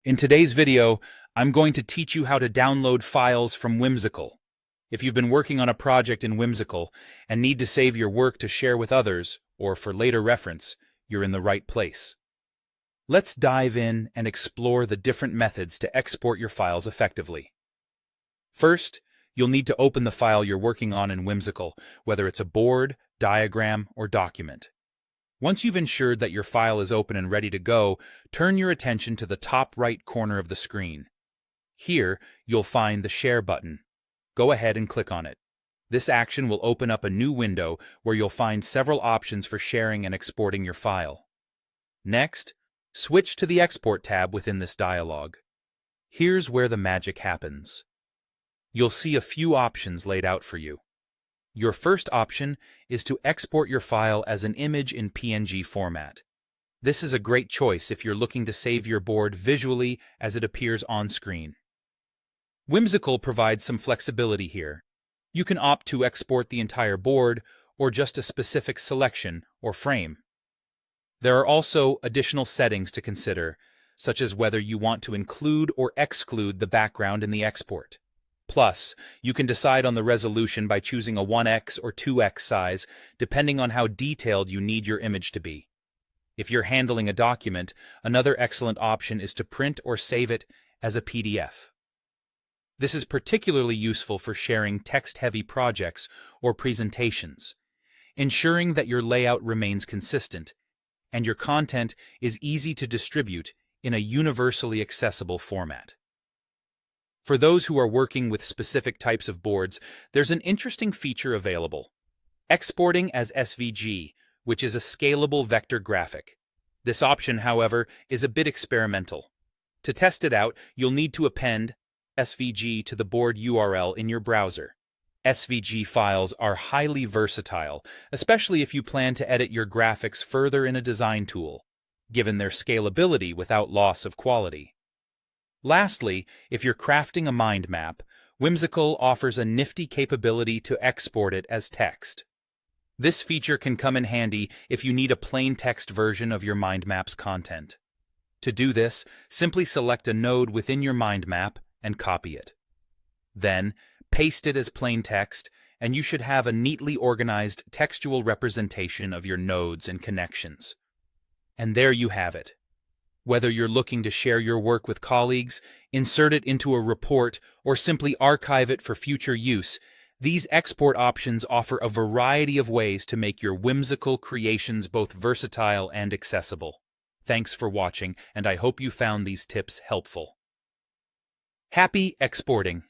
In today's video, I'm going to teach you how to download files from Whimsical. If you've been working on a project in Whimsical and need to save your work to share with others, or for later reference, you're in the right place. Let's dive in and explore the different methods to export your files effectively. First, you'll need to open the file you're working on in Whimsical, whether it's a board, diagram, or document. Once you've ensured that your file is open and ready to go, turn your attention to the top right corner of the screen. Here, you'll find the Share button. Go ahead and click on it. This action will open up a new window where you'll find several options for sharing and exporting your file. Next, switch to the Export tab within this dialog. Here's where the magic happens. You'll see a few options laid out for you. Your first option is to export your file as an image in PNG format. This is a great choice if you're looking to save your board visually as it appears on screen. Whimsical provides some flexibility here. You can opt to export the entire board or just a specific selection or frame. There are also additional settings to consider, such as whether you want to include or exclude the background in the export. Plus, you can decide on the resolution by choosing a 1x or 2x size, depending on how detailed you need your image to be. If you're handling a document, another excellent option is to print or save it as a PDF. This is particularly useful for sharing text-heavy projects or presentations, ensuring that your layout remains consistent and your content is easy to distribute in a universally accessible format. For those who are working with specific types of boards, there's an interesting feature available: exporting as SVG, which is a scalable vector graphic. This option, however, is a bit experimental. To test it out, you'll need to append SVG to the board URL in your browser. SVG files are highly versatile, especially if you plan to edit your graphics further in a design tool, given their scalability without loss of quality. Lastly, if you're crafting a mind map, Whimsical offers a nifty capability to export it as text. This feature can come in handy if you need a plain text version of your mind map's content. To do this, simply select a node within your mind map and copy it. Then, paste it as plain text, and you should have a neatly organized textual representation of your nodes and connections. And there you have it. Whether you're looking to share your work with colleagues, insert it into a report, or simply archive it for future use, these export options offer a variety of ways to make your whimsical creations both versatile and accessible. Thanks for watching, and I hope you found these tips helpful. Happy exporting!